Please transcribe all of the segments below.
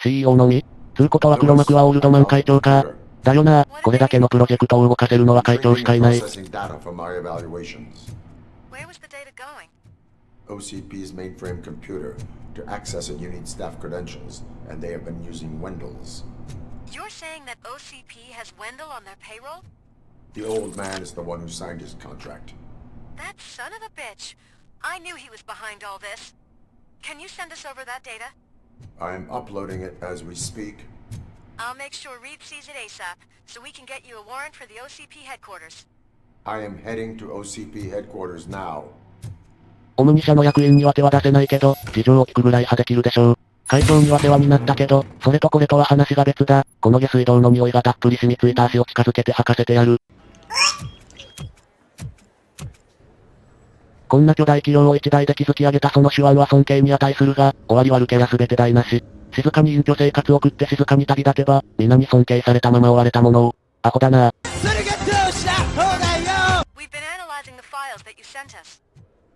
CEO のみ？つうことは黒幕はオールドマン会長か。だよな、これだけのプロジェクトを動かせるのは会長しかいない。OCP's mainframe computer. To access it, you need staff credentials, and they have been using Wendell's. You're saying that OCP has Wendell on their payroll? The old man is the one who signed his contract. That son of a bitch. I knew he was behind all this. Can you send us over that data? I'm uploading it as we speak. I'll make sure Reed sees it ASAP, so we can get you a warrant for the OCP headquarters. I am heading to OCP headquarters now. オムニ社の役員には手は出せないけど、事情を聞くぐらいはできるでしょう。会長には世話になったけど、それとこれとは話が別だ。この下水道の匂いがたっぷり染みついた足を近づけて吐かせてやる。こんな巨大企業を一台で築き上げたその手腕は尊敬に値するが、終わり悪けりゃ全て台無し。静かに隠居生活を送って静かに旅立てば、皆に尊敬されたまま追われたものを。アホだな。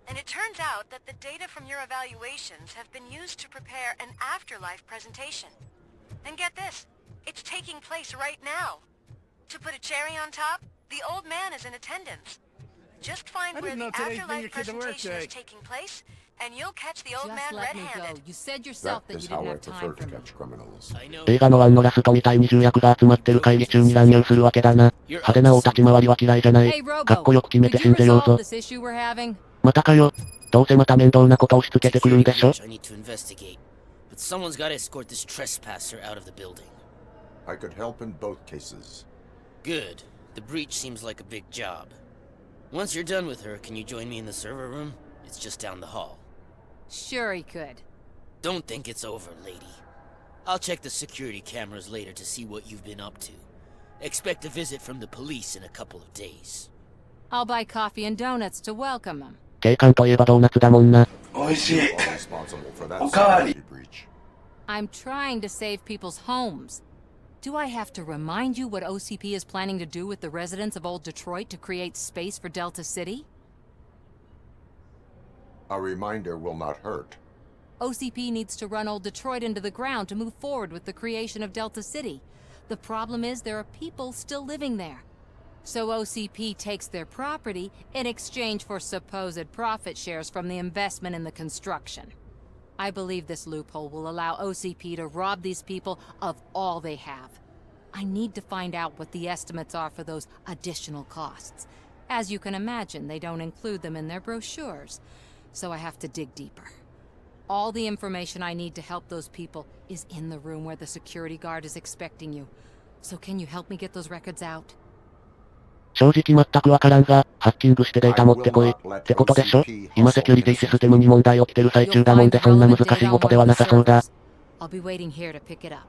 And it turns out that the data from your evaluations have been used to prepare an afterlife presentation. And get this, it's taking place right now. To put a cherry on top, the old man is in attendance. Just find where the afterlife presentation is taking place, and you'll catch the old man red-handed. That is how I prefer to catch criminals. 映画の1のラストみたいに重役が集まってる会議中に乱入するわけだな。派手な大立ち回りは嫌いじゃない。かっこよく決めて死んでようぞ。またかよ。どうせまた面倒なことをしつけてくるんでしょ。I could help in both cases. Good. The breach seems like a big job. Once you're done with her, can you join me in the server room? It's just down the hall. Sure he could. Don't think it's over, lady. I'll check the security cameras later to see what you've been up to. Expect a visit from the police in a couple of days. I'll buy coffee and donuts to welcome him. 警官といえばドーナツだもんな。おいしい。おかわり。I'm trying to save people's homes. Do I have to remind you what OCP is planning to do with the residents of Old Detroit to create space for Delta City? A reminder will not hurt. OCP needs to run Old Detroit into the ground to move forward with the creation of Delta City. The problem is there are people still living there. So OCP takes their property in exchange for supposed profit shares from the investment in the construction. I believe this loophole will allow OCP to rob these people of all they have. I need to find out what the estimates are for those additional costs. As you can imagine, they don't include them in their brochures, so I have to dig deeper. All the information I need to help those people is in the room where the security guard is expecting you. So can you help me get those records out? 正直全くわからんが、ハッキングしてデータ持ってこい。ってことでしょ？今セキュリティシステムに問題起きてる最中だもんでそんな難しいことではなさそうだ。I'll be waiting here to pick it up.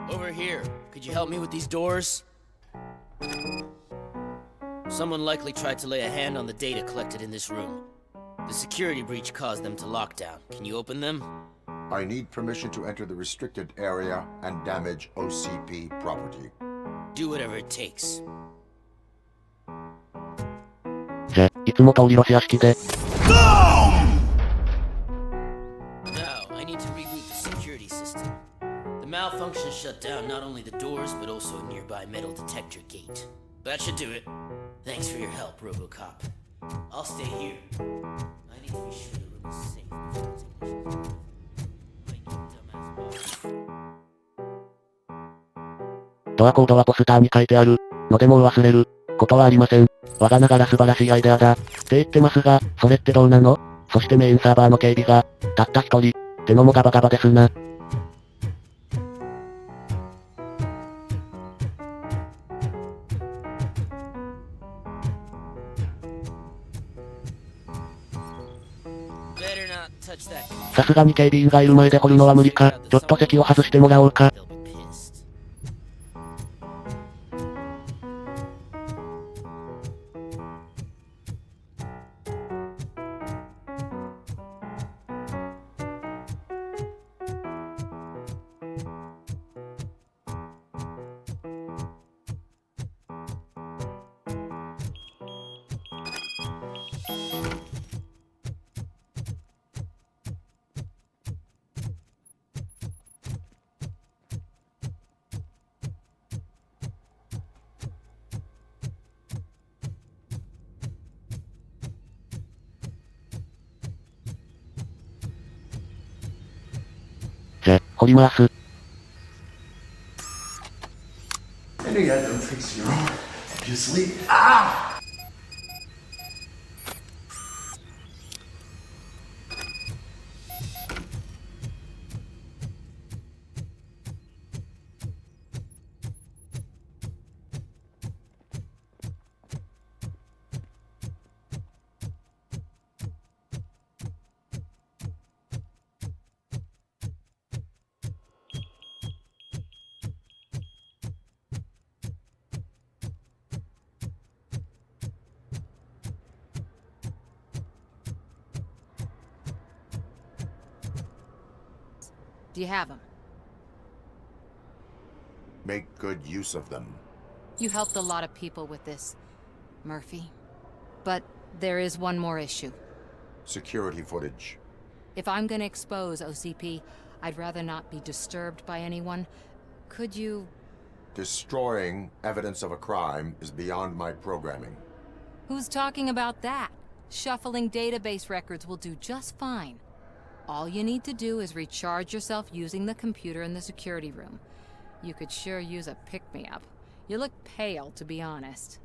Over here. Could you help me with these doors? Someone likely tried to lay a hand on the data collected in this room. The security breach caused them to lock down. Can you open them? I need permission to enter the restricted area and damage OCP property. Do whatever it takes. じゃ、いつも通りロシア式で。Now, I need to reboot the security system. The malfunction shut down not only the doors, but also a nearby metal detector gate. That should do it. Thanks for your help, RoboCop. I'll stay here. I need to be sure the room is safe before technicians. ドアコードはポスターに書いてある。のでもう忘れることはありません。我がながら素晴らしいアイデアだ。って言ってますが、それってどうなの？そしてメインサーバーの警備が、たった一人。ってのもガバガバですな。さすがに警備員がいる前で掘るのは無理か。ちょっと席を外してもらおうか。掘り回す。Do you have them? Make good use of them. You helped a lot of people with this, Murphy. But there is one more issue. Security footage. If I'm gonna expose OCP, I'd rather not be disturbed by anyone. Could you... Destroying evidence of a crime is beyond my programming. Who's talking about that? Shuffling database records will do just fine. All you need to do is recharge yourself using the computer in the security room. You could sure use a pick-me-up. You look pale, to be honest.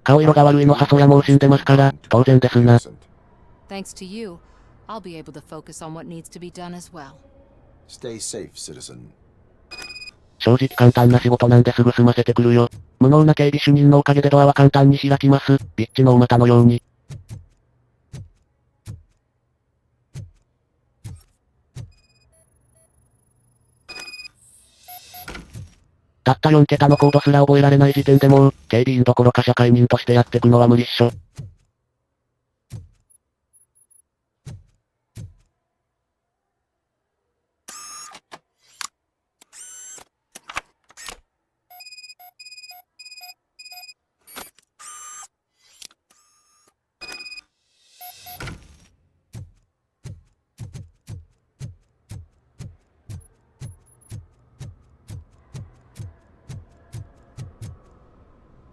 顔色が悪いのはそりゃもう死んでますから、当然ですな。Thanks to you, I'll be able to focus on what needs to be done as well. Stay safe, citizen. 正直簡単な仕事なんですぐ済ませてくるよ。無能な警備主任のおかげでドアは簡単に開きます。ビッチのお股のように。たった4桁のコードすら覚えられない時点でもう、警備員どころか社会人としてやってくのは無理っしょ。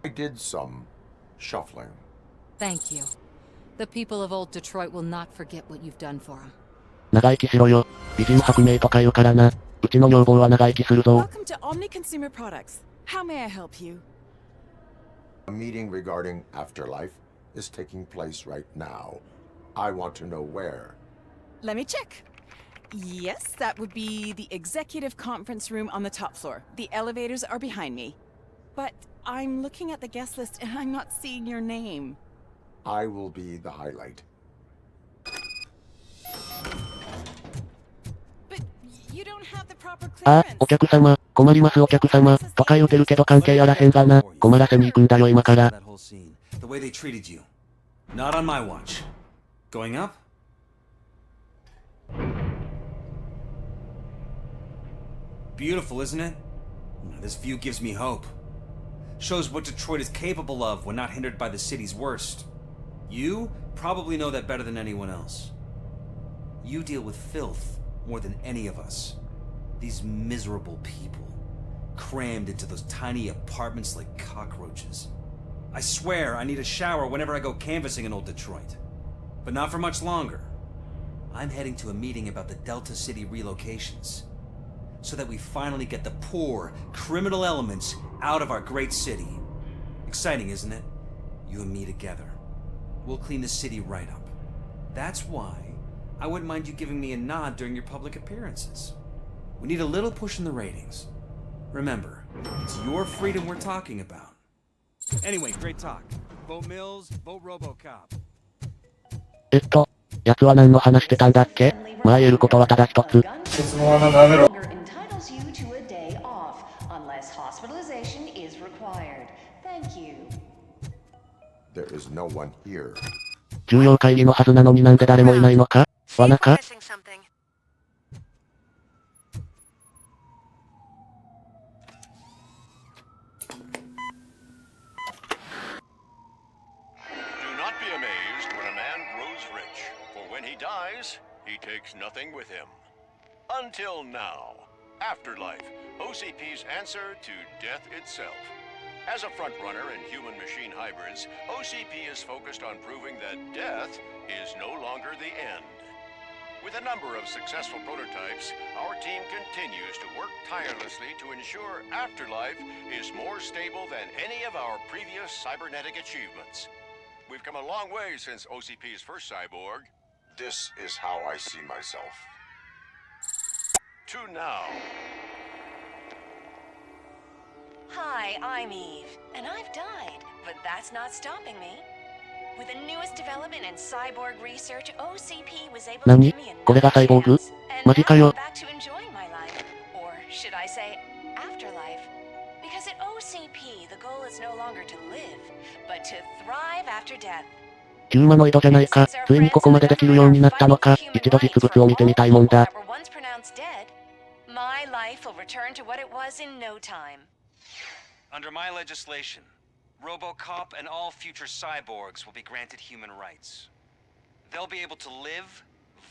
I did some shuffling. Thank you. The people of old Detroit will not forget what you've done for them. 長生きしろよ。美人薄命とか言うからな。うちの女房は長生きするぞ。Welcome to Omni Consumer Products. How may I help you? A meeting regarding afterlife is taking place right now. I want to know where. Let me check. Yes, that would be the executive conference room on the top floor. The elevators are behind me. But I'm looking at the guest list and I'm not seeing your name. I will be the highlight. But you don't have the proper あ、 clearance. お客様、困りますお客様、とか言うてるけど関係あらへんがな。困らせに行くんだよ今から。 That whole scene, the way they treated you. Not on my watch. Going up? Beautiful, isn't it? This view gives me hope. Shows what Detroit is capable of when not hindered by the city's worst. You probably know that better than anyone else. You deal with filth more than any of us. These miserable people, crammed into those tiny apartments like cockroaches. I swear I need a shower whenever I go canvassing in old Detroit. But not for much longer. I'm heading to a meeting about the Delta City relocations, so that we finally get the poor, criminal elements out of our great city. Exciting, isn't it? You and me together. We'll clean the city right up. That's why I wouldn't mind you giving me a nod during your public appearances. We need a little push in the ratings. Remember, it's your freedom we're talking about. Anyway, great talk. Vote Mills, vote RoboCop. 奴は何の話してたんだっけ？まあ言えることはただ一つ。 entitles you to a day off, unless hospitalization is required. Thank you. There is no one here. 重要会議のはずなのになんで誰もいないのか？ See if 罠 we're か？ missing something. Do not be amazed when a man grows rich, for when he dies, he takes nothing with him. Until now. Afterlife, OCP's answer to death itself. As a frontrunner in human-machine hybrids, OCP is focused on proving that death is no longer the end. With With a number of successful prototypes, our team continues to work tirelessly to ensure Afterlife is more stable than any of our previous cybernetic achievements. We've come a long way since OCP's first cyborg. This is how I see myself. To now. Hi, I'm Eve, and I've died, but that's not stopping me. With the newest development in cyborg research, OCP was able to 何 give me これがサイボーグ chance, and マジか now よ I'm back to enjoying my life. Or should I say, afterlife? Because at OCP, the goal is no longer to live, but to thrive after death. ヒューマノイドじゃないか。ついにここまでできるようになったのか。一度実物を見てみたいもんだ。My life will return to what it was in no time. Under my legislation, RoboCop and all future cyborgs will be granted human rights. They'll be able to live,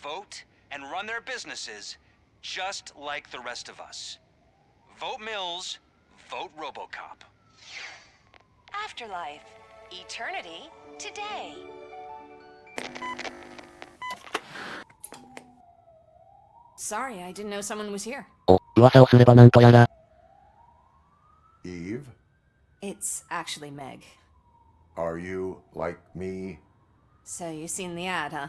vote, and run their businesses just like the rest of us. Vote Mills, vote RoboCop. Afterlife. Eternity. Today. Sorry, I didn't know someone was here. お、噂をすればなんとやら。Eve, It's actually Meg. are you like me? So you've seen the ad, huh?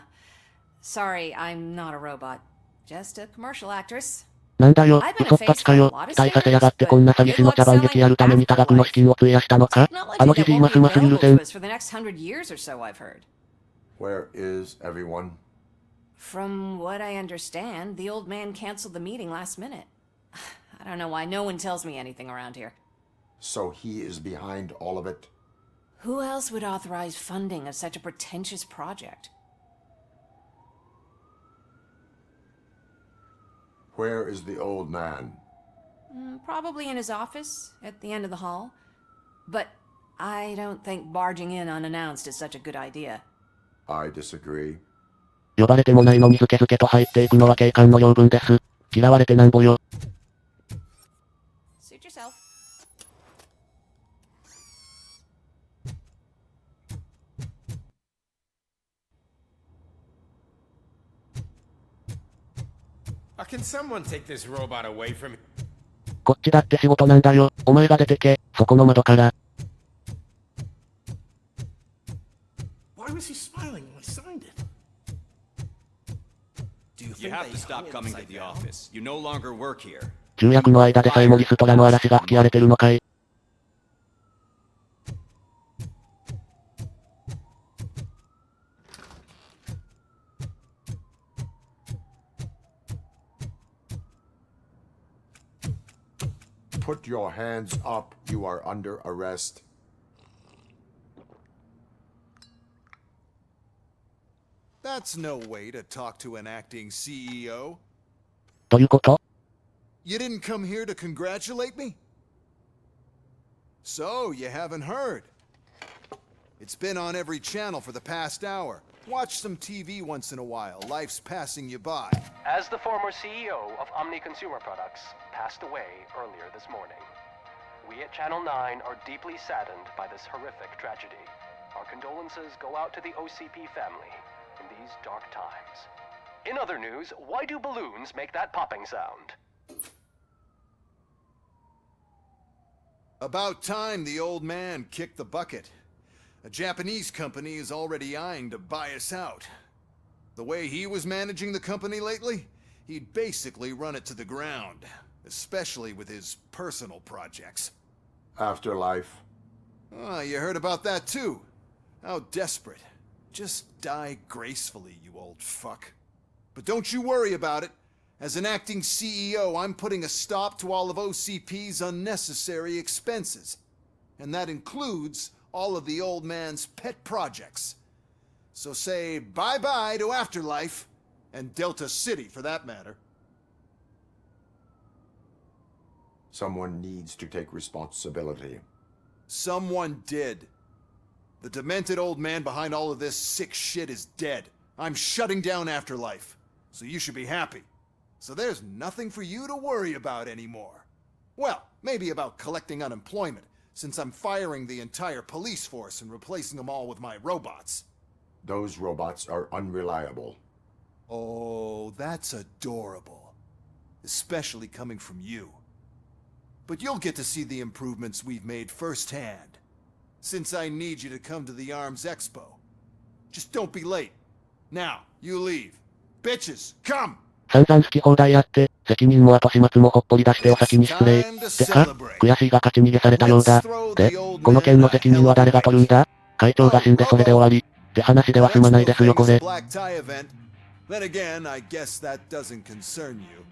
Sorry, I'm not a robot. Just a commercial actress. なんだよ、嘘っぱちかよ。期待させやがってこんな詐欺師の茶番劇やるために多額の資金を費やしたのか。あのじじいますます許せん。Where is everyone? From what I understand, the old man canceled the meeting last minute. I don't know why no one tells me anything around here. So he is behind all of it? Who else would authorize funding of such a pretentious project? Where is the old man? Probably in his office, at the end of the hall. But I don't think barging in unannounced is such a good idea. I disagree. 呼ばれてもないのにずけずけと入っていくのは警官の養分です。嫌われてなんぼよ。Suit yourself. Can someone take this robot away from me? こっちだって仕事なんだよ。お前が出てけ、そこの窓から。Why was he smiling when I signed it? You have to stop coming to the office. You no longer work here. 重役の間でさえもリストラの嵐が吹き荒れてるのかい。Put your hands up. You are under arrest. That's no way to talk to an acting CEO. ということ？ You didn't come here to congratulate me? So, you haven't heard. It's been on every channel for the past hour. Watch some TV once in a while. Life's passing you by. As the former CEO of Omni Consumer Products passed away earlier this morning, we at Channel 9 are deeply saddened by this horrific tragedy. Our condolences go out to the OCP family in these dark times. In other news, why do balloons make that popping sound? About time the old man kicked the bucket. A Japanese company is already eyeing to buy us out. The way he was managing the company lately, he'd basically run it to the ground, especially with his personal projects. Afterlife. Oh, you heard about that too. How desperate. Just die gracefully, you old fuck. But don't you worry about it. As an acting CEO, I'm putting a stop to all of OCP's unnecessary expenses. And that includes all of the old man's pet projects. So say bye-bye to Afterlife, and Delta City for that matter. Someone needs to take responsibility. Someone did. The demented old man behind all of this sick shit is dead. I'm shutting down Afterlife. So you should be happy. So there's nothing for you to worry about anymore. Well, maybe about collecting unemployment, since I'm firing the entire police force and replacing them all with my robots. Those robots are unreliable. Oh, that's adorable. Especially coming from you. But you'll get to see the improvements we've made firsthand. Since I need you to come to the Arms Expo. Just don't be late. Now, you leave. Bitches, come! 散々好き放題やって、責任も後始末もほっぽり出してお先に失礼。てか、悔しいが勝ち逃げされたようだ。で、この件の責任は誰が取るんだ？会長が死んでそれで終わり。って話では済まないですよこれ。Then again, I guess that doesn't concern you.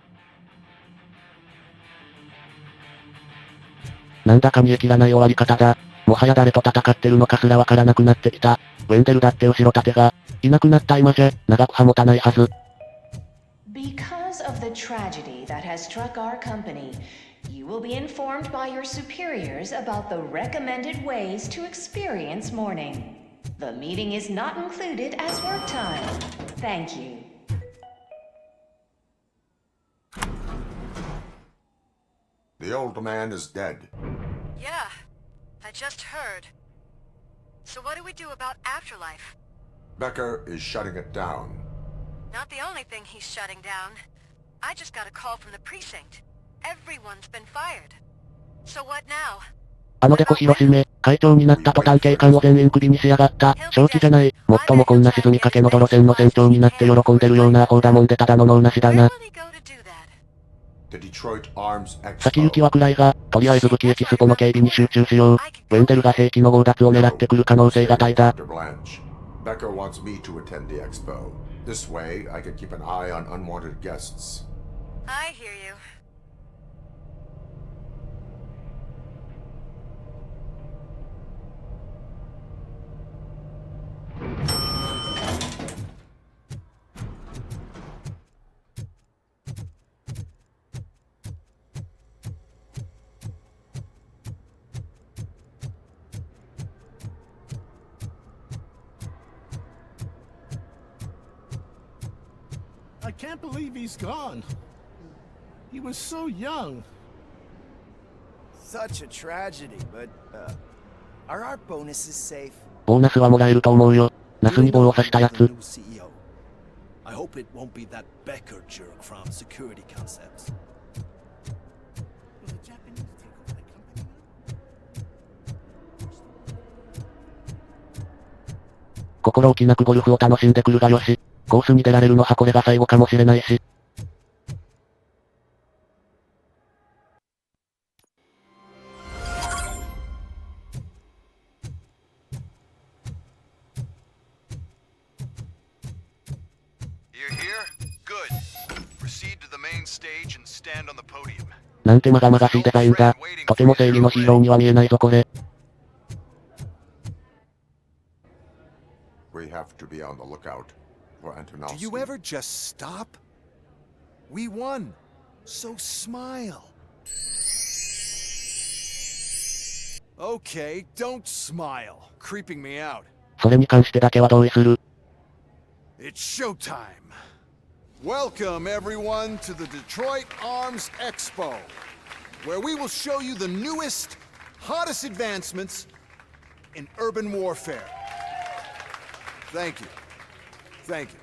なんだか見え切らない終わり方だ。もはや誰と戦ってるのかすらわからなくなってきた。ウェンデルだって後ろ盾が。いなくなった今じゃ、長く保たないはず。Because of the tragedy that has struck our company, you will be informed by your superiors about the recommended ways to experience mourning. The meeting is not included as work time. Thank you. The old man is dead. Yeah, I just heard. So what do we do about afterlife? Becker is shutting it down. Not the only thing he's shutting down. I just got a call from the precinct. Everyone's been fired. So what now? あのデコ広しめ、会長になった途端警官を全員クビにしやがった。正気じゃない。もっともこんな沈みかけの泥船の船長になって喜んでるようなアホだもんでただの脳なしだな。先行きは暗いが、とりあえず武器エキスポの警備に集中しよう。ウェンデルが兵器の強奪を狙ってくる可能性が大だ。Becker wants me to attend the expo. This way, I can keep an eye on unwanted guests. I hear you. I can't believe he's gone. He was so young. Such a tragedy, but, are our bonuses safe? ボーナスはもらえると思うよ。ナスに棒を刺したやつ。I hope it won't be that Becker jerk from Security Concepts. 心置きなくゴルフを楽しんでくるがよし。コースに出られるのはこれが最後かもしれないし。なんてまがまがしいデザインだ。とても正義のヒーローには見えないぞこれ。We have to be on the lookout for Antonovsky. Do you ever just stop? We won. So smile. Okay, don't smile. Creeping me out. それに関してだけは同意する。It's showtime. Welcome everyone to the Detroit Arms Expo, where we will show you the newest, hottest advancements in urban warfare. Thank you. Thank you.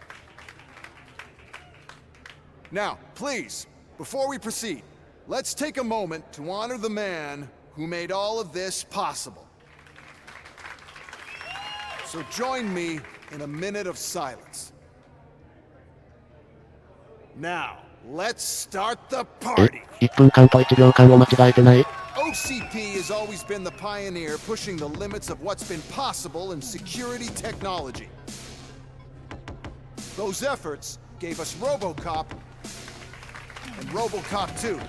Now, please, before we proceed, let's take a moment to honor the man who made all of this possible. So join me in a minute of silence. Now, let's start the party. 1分間と1秒間を間違えてない？ OCP has always been the pioneer pushing the limits of what's been possible in security technology. Those efforts gave us RoboCop and RoboCop 2.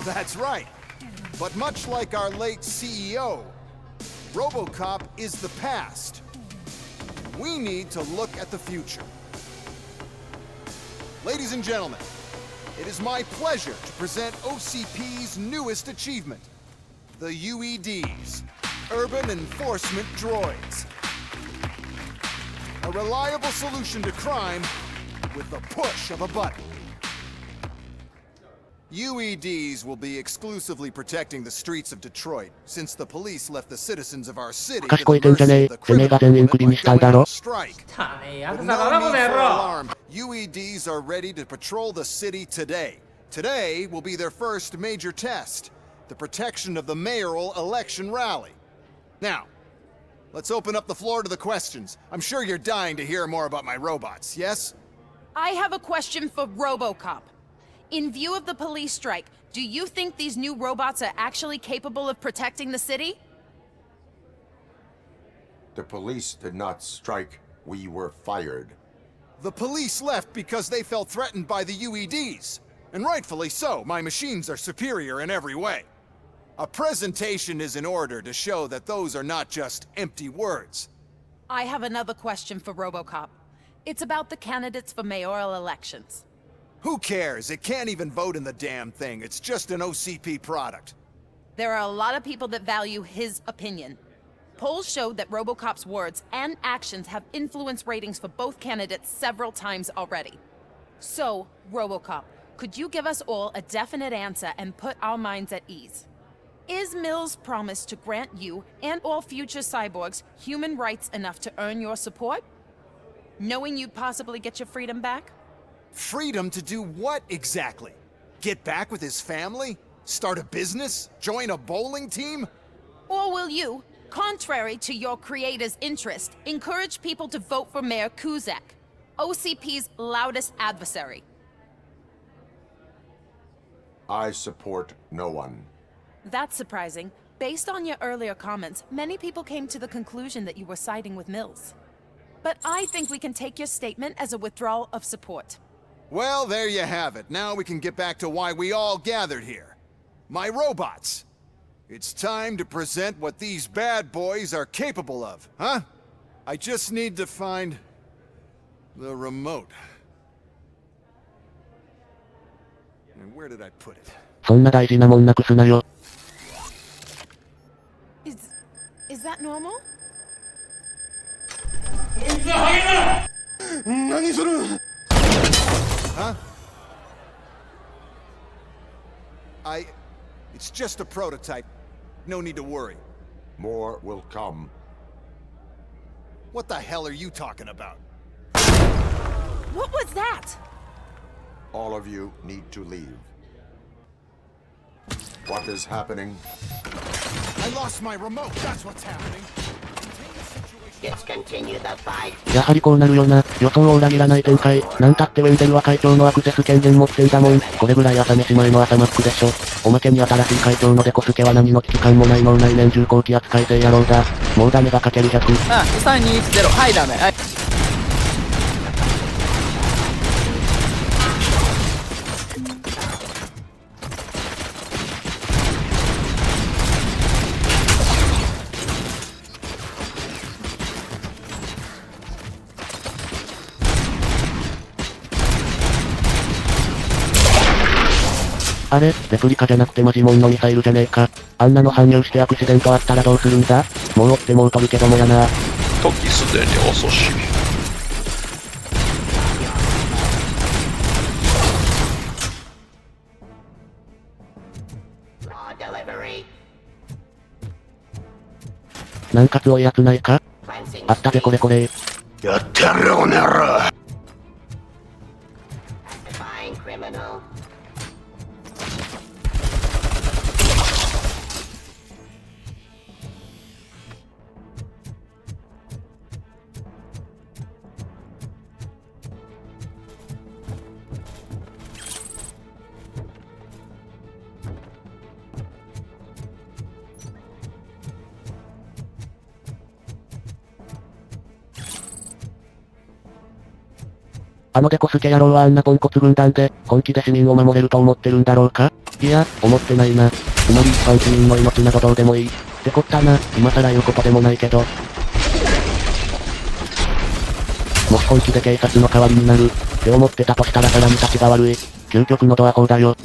That's right. But much like our late CEO, RoboCop is the past. We need to look at the future. Ladies and gentlemen, it is my pleasure to present OCP's newest achievement, the UEDs, Urban Enforcement Droids. A reliable solution to crime with the push of a button. UEDs will be exclusively protecting the streets of Detroit, since the police left the citizens of our city to the mercy of the criminal element by going on strike. But no need for alarm. UEDs are ready to patrol the city today. Today will be their first major test, the protection of the mayoral election rally. Now, let's open up the floor to the questions. I'm sure you're dying to hear more about my robots, yes? I have a question for RoboCop. In view of the police strike, do you think these new robots are actually capable of protecting the city? The police did not strike. We were fired. The police left because they felt threatened by the UEDs. And rightfully so, my machines are superior in every way. A presentation is in order to show that those are not just empty words. I have another question for RoboCop. It's about the candidates for mayoral elections. Who cares? It can't even vote in the damn thing. It's just an OCP product. There are a lot of people that value his opinion. Polls showed that RoboCop's words and actions have influenced ratings for both candidates several times already. So, RoboCop, could you give us all a definite answer and put our minds at ease? Is Mills' promise to grant you and all future cyborgs human rights enough to earn your support? Knowing you'd possibly get your freedom back? Freedom to do what exactly? Get back with his family? Start a business? Join a bowling team? Or will you, contrary to your creator's interest, encourage people to vote for Mayor Kuzak, OCP's loudest adversary? I support no one. That's surprising. Based on your earlier comments, many people came to the conclusion that you were siding with Mills. But I think we can take your statement as a withdrawal of support. Well, there you have it. Now we can get back to why we all gathered here. My robots. It's time to present what these bad boys are capable of, huh? I just need to find the remote. And where did I put it? そんな大事なもんなくすなよ。Is that normal? 何する? Huh? It's just a prototype. No need to worry. More will come. What the hell are you talking about? What was that? All of you need to leave. What is happening? I lost my remote. That's what's happening. Let's continue the fight. やはりこうなるよな。予想を裏切らない展開。なんたってウェンデルは会長のアクセス権限持ってんだもん。これぐらい朝飯前の朝マックでしょ。おまけに新しい会長のデコスケは何の危機感もない脳内年中高気圧改正野郎だ。もうダメがかける100。あ、3210。はい、ダメ。はい。あれ、レプリカじゃなくてマジモンのミサイルじゃねえか。あんなの搬入してアクシデントあったらどうするんだ？もう追ってもう取るけどもやな。時すでに遅し。なんか強いやつないか？あったぜこれこれ。やってやるよこの野郎。あのデコスケ野郎はあんなポンコツ軍団で、本気で市民を守れると思ってるんだろうか？いや、思ってないな。つまり一般市民の命などどうでもいい。ってこったな、今更言うことでもないけど。もし本気で警察の代わりになる、って思ってたとしたらさらに立ちが悪い。究極のドア砲だよ。